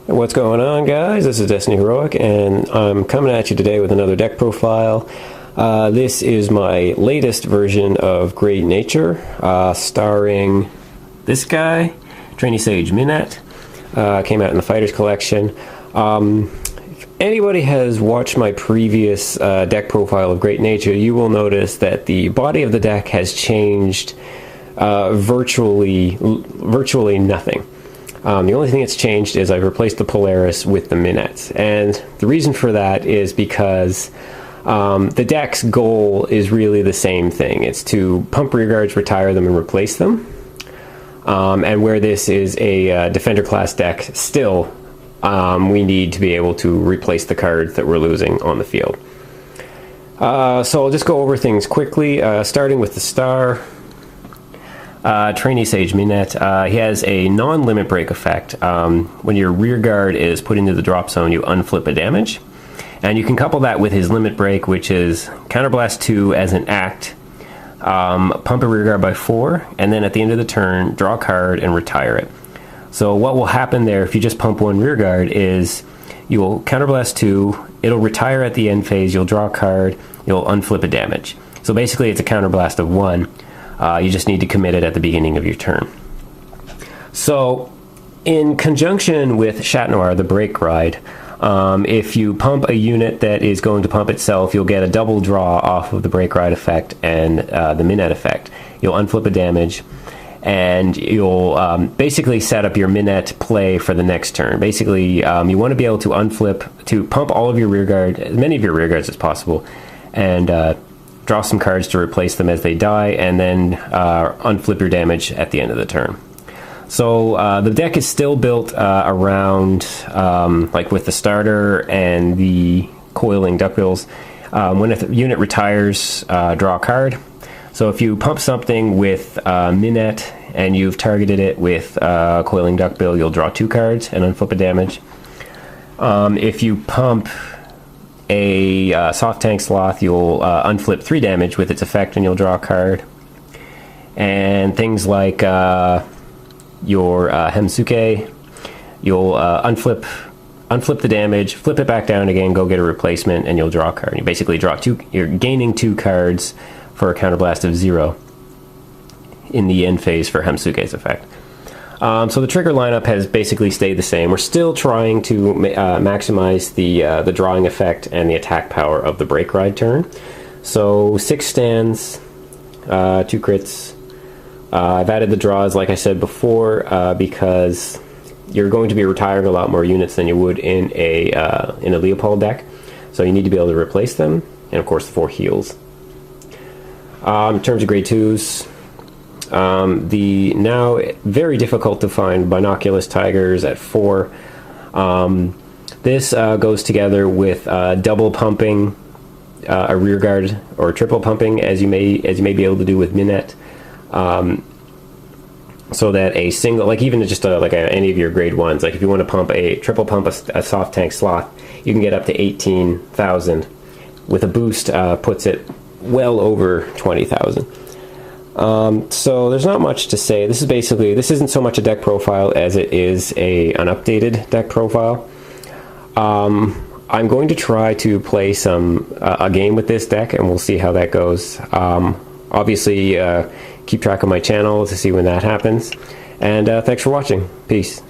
What's going on, guys? This is Destiny Heroic, and I'm coming at you today with another deck profile. This is my latest version of Great Nature, starring this guy, Trainee Sage Minette. Came out in the Fighters Collection. If anybody has watched my previous deck profile of Great Nature, you will notice that the body of the deck has changed virtually nothing. The only thing that's changed is I've replaced the Polaris with the Minette, and the reason for that is because the deck's goal is really the same thing. It's to pump rearguards, retire them, and replace them. And where this is a Defender class deck, still we need to be able to replace the cards that we're losing on the field. So I'll just go over things quickly, starting with the star. Trainee Sage Minette. He has a non-limit break effect. When your rear guard is put into the drop zone, you unflip a damage. And you can couple that with his limit break, which is Counterblast 2 as an act, pump a rear guard by 4, and then at the end of the turn, draw a card and retire it. So what will happen there if you just pump one rear guard is you will Counterblast 2, it'll retire at the end phase, you'll draw a card, you'll unflip a damage. So basically it's a Counterblast of 1. You just need to commit it at the beginning of your turn. So, in conjunction with Chat Noir, the break ride, if you pump a unit that is going to pump itself, you'll get a double draw off of the break ride effect and the Minette effect. You'll unflip a damage, and you'll basically set up your Minette play for the next turn. Basically, you want to be able to unflip, to pump all of your rearguard, as many of your rearguards as possible, and draw some cards to replace them as they die, and then unflip your damage at the end of the turn. So the deck is still built around, like with the starter and the coiling duckbills. When a unit retires, draw a card. So if you pump something with Minette and you've targeted it with coiling duckbill, you'll draw 2 cards and unflip a damage. If you pump a soft tank sloth, you'll unflip 3 damage with its effect and you'll draw a card. And things like your Hemsuke, you'll unflip the damage, flip it back down again, go get a replacement, and you'll draw a card. You basically draw 2, you're gaining 2 cards for a Counterblast of 0 in the end phase for Hemsuke's effect. So the trigger lineup has basically stayed the same. We're still trying to maximize the drawing effect and the attack power of the break ride turn. So 6 stands, 2 crits. I've added the draws, like I said before, because you're going to be retiring a lot more units than you would in a Leopold deck. So you need to be able to replace them, and of course the 4 heals. In terms of grade 2s, the now very difficult to find Binoculus Tigers at 4. This goes together with double pumping a rear guard, or triple pumping, as you may be able to do with Minette, so that a single, like even just any of your grade 1s, like if you want to pump a triple pump a soft tank sloth, you can get up to 18,000. With a boost, puts it well over 20,000. So there's not much to say. This isn't so much a deck profile as it is an updated deck profile. I'm going to try to play a game with this deck, and we'll see how that goes. Obviously, keep track of my channel to see when that happens. And thanks for watching. Peace.